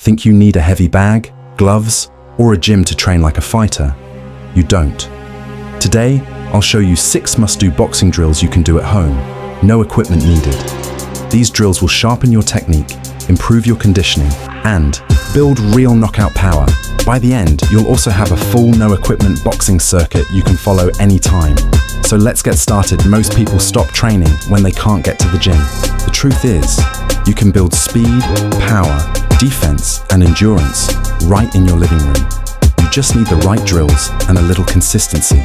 Think you need a heavy bag, gloves, or a gym to train like a fighter? You don't. Today, I'll show you 6 must-do boxing drills you can do at home, no equipment needed. These drills will sharpen your technique, improve your conditioning, and build real knockout power. By the end, you'll also have a full no-equipment boxing circuit you can follow anytime. So let's get started. Most people stop training when they can't get to the gym. The truth is, you can build speed, power, defense, and endurance right in your living room. You just need the right drills and a little consistency.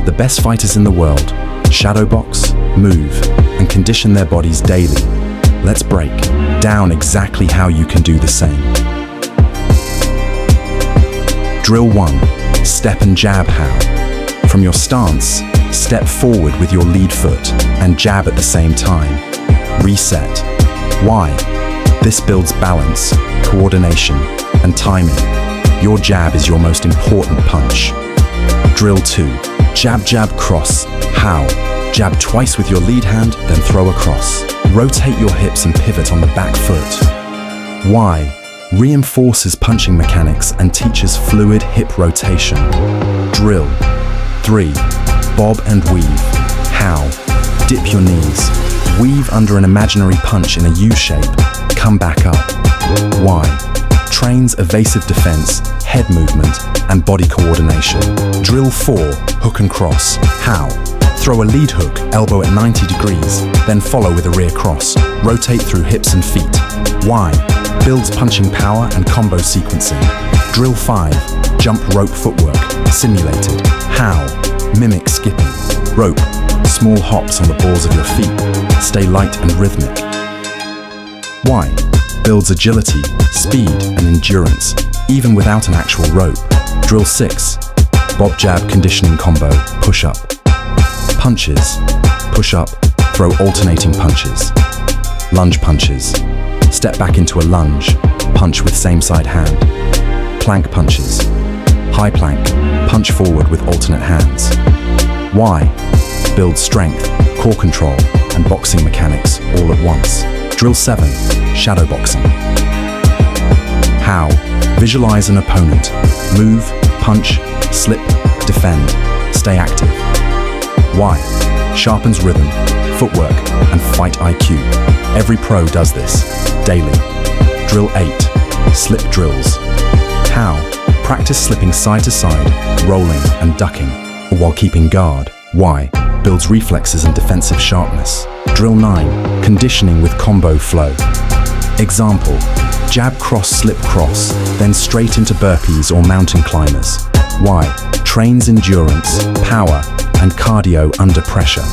The best fighters in the world shadow box, move, and condition their bodies daily. Let's break down exactly how you can do the same. Drill 1. Step and jab how. From your stance, step forward with your lead foot and jab at the same time. Reset. Why? This builds balance, coordination, and timing. Your jab is your most important punch. Drill 2. Jab, jab, cross. How? Jab twice with your lead hand, then throw across. Rotate your hips and pivot on the back foot. Why? Reinforces punching mechanics and teaches fluid hip rotation. Drill 3. Bob and weave. How? Dip your knees. Weave under an imaginary punch in a U shape. Come back up. Why? Trains evasive defense, head movement, and body coordination. Drill 4. Hook and cross. How? Throw a lead hook, elbow at 90 degrees, then follow with a rear cross. Rotate through hips and feet. Why? Builds punching power and combo sequencing. Drill 5. Jump rope footwork. Simulated. How? Mimic skipping. Rope. Small hops on the balls of your feet. Stay light and rhythmic. Why? Builds agility, speed, and endurance, even without an actual rope. Drill 6. Bob jab conditioning combo. Push up. Punches. Push up. Throw alternating punches. Lunge punches. Step back into a lunge. Punch with same side hand. Plank punches. High plank. Punch forward with alternate hands. Why? Build strength, core control, and boxing mechanics all at once. Drill 7. Shadow boxing. How? Visualize an opponent. Move, punch, slip, defend. Stay active. Why? Sharpens rhythm, footwork, and fight IQ. Every pro does this, daily. Drill 8. Slip drills. How? Practice slipping side to side, rolling and ducking, or while keeping guard. Why? Builds reflexes and defensive sharpness. Drill 9. Conditioning with combo flow. Example: jab, cross, slip, cross, then straight into burpees or mountain climbers. Why? Trains endurance, power, and cardio under pressure.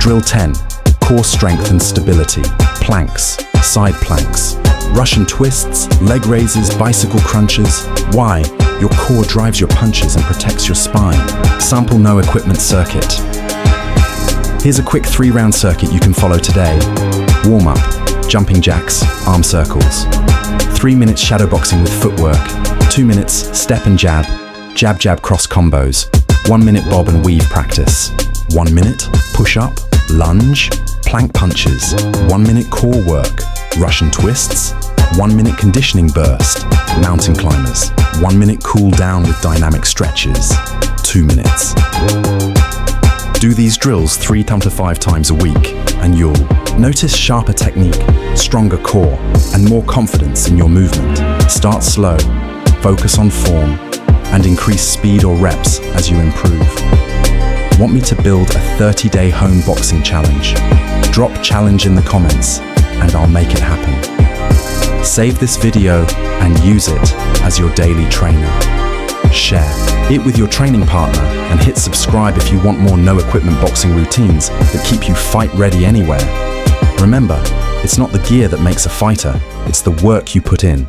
Drill 10. Core strength and stability. Planks, side planks, Russian twists, leg raises, bicycle crunches. Why? Your core drives your punches and protects your spine. Sample no equipment circuit. Here's a quick 3-round circuit you can follow today. Warm up, jumping jacks, arm circles. 3 minutes shadow boxing with footwork. 2 minutes step and jab, jab, jab, cross combos. 1 minute bob and weave practice. 1 minute push up, lunge, plank punches. 1 minute core work, Russian twists. 1 minute conditioning burst, mountain climbers. 1 minute cool down with dynamic stretches. 2 minutes. Do these drills 3 to 5 times a week, and you'll notice sharper technique, stronger core, and more confidence in your movement. Start slow, focus on form, and increase speed or reps as you improve. Want me to build a 30-day home boxing challenge? Drop challenge in the comments, and I'll make it happen. Save this video and use it as your daily trainer. Share it with your training partner and hit subscribe if you want more no-equipment boxing routines that keep you fight-ready anywhere. Remember, it's not the gear that makes a fighter, it's the work you put in.